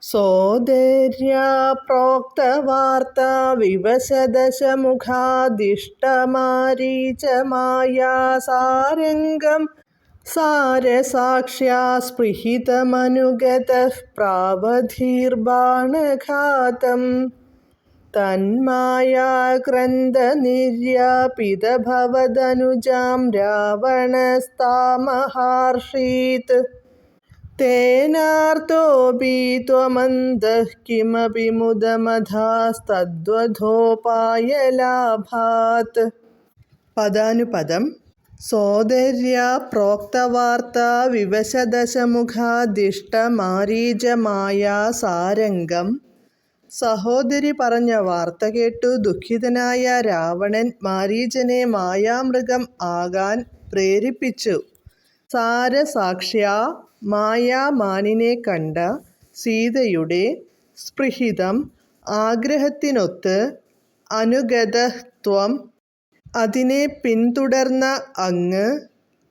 സോദര്യാ പ്രോക്തവാർത്താ വിവശദശമുഖാദിഷ്ടമാരീചമായാ സാരംഗം സാരസാക്ഷ്യാ സ്പൃഹിതമനുഗതഃ പ്രാവധീർബാണഘാതം തന്മായാഗ്രന്ഥനിര്യാപിതഭവദനുജാം രാവണസ്താമഹാർഷീത് തേനാർത്തോऽപി ത്വമന്തഃ കിമപി മുദമധാസ്തദ്വധോപായലാഭാത്. പദാനുപദം. സോദര്യാ പ്രോക്തവാർത്താ വിവശദശമുഖാദിഷ്ടമാരീചമായാ സാരംഗം. സഹോദരി പറഞ്ഞ വാർത്ത കേട്ടു ദുഃഖിതനായ രാവണൻ മാരീചനെ മായാമൃഗം ആകാൻ പ്രേരിപ്പിച്ചു. സാരസാക്ഷ്യാ മായാമാനിനെ കണ്ട സീതയുടെ സ്പൃഹിതം ആഗ്രഹത്തിനൊത്ത് അനുഗതഃ ത്വം അതിനെ പിന്തുടർന്ന അങ്ങ്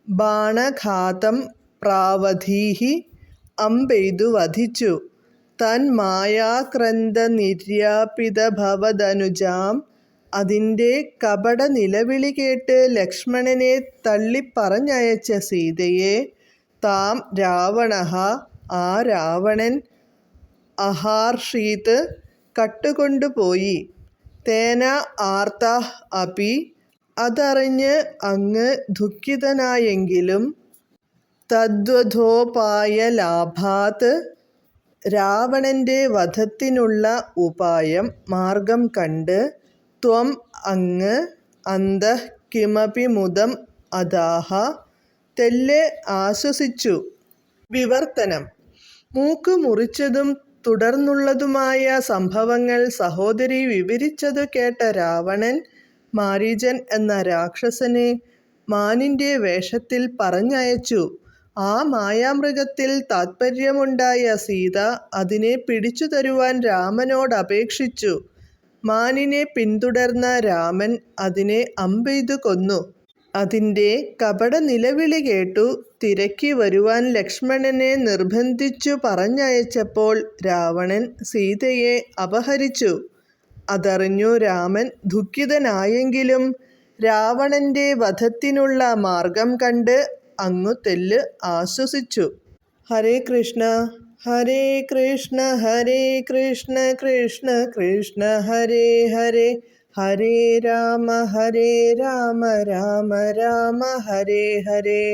ബാണഘാതം പ്രാവധീഹി അമ്പെയ്തു വധിച്ചു. തന്മായാക്രന്ഥനിര്യാപിതഭവദനുജാം അതിൻ്റെ കപട നിലവിളി കേട്ട് ലക്ഷ്മണനെ തള്ളിപ്പറഞ്ഞയച്ച സീതയെ താം രാവണഃ ആ രാവണൻ അഹാർഷീത് കട്ടുകൊണ്ടുപോയി. തേന ആർത്തഃ അപി അതറിഞ്ഞ് അങ്ങ് ദുഃഖിതനായെങ്കിലും തദ്വധോപായലാഭാത് രാവണൻ്റെ വധത്തിനുള്ള ഉപായം മാർഗം കണ്ട് ത്വം അങ്ങ് അന്തഃ കിമപി മുദം അധാഹ തെല്ല് ആശ്വസിച്ചു. വിവർത്തനം. മൂക്ക് മുറിച്ചതും തുടർന്നുള്ളതുമായ സംഭവങ്ങൾ സഹോദരി വിവരിച്ചതു കേട്ട രാവണൻ മാരീചൻ എന്ന രാക്ഷസനെ മാനിൻ്റെ വേഷത്തിൽ പറഞ്ഞയച്ചു. ആ മായാമൃഗത്തിൽ താത്പര്യമുണ്ടായ സീത അതിനെ പിടിച്ചു തരുവാൻ രാമനോടപേക്ഷിച്ചു. മാനിനെ പിന്തുടർന്ന രാമൻ അതിനെ അമ്പെയ്തു കൊന്നു. അതിൻ്റെ കപട നിലവിളി കേട്ടു തിരക്കി വരുവാൻ ലക്ഷ്മണനെ നിർബന്ധിച്ചു പറഞ്ഞയച്ചപ്പോൾ രാവണൻ സീതയെ അപഹരിച്ചു. അതറിഞ്ഞു രാമൻ ദുഃഖിതനായെങ്കിലും രാവണൻ്റെ വധത്തിനുള്ള മാർഗം കണ്ട് അങ്ങു തെല്ല് ആശ്വസിച്ചു. ഹരേ കൃഷ്ണ ഹരേ കൃഷ്ണ ഹരേ കൃഷ്ണ കൃഷ്ണ കൃഷ്ണ ഹരേ ഹരേ ഹരേ രാമ രാമ രാമ ഹരേ ഹരേ.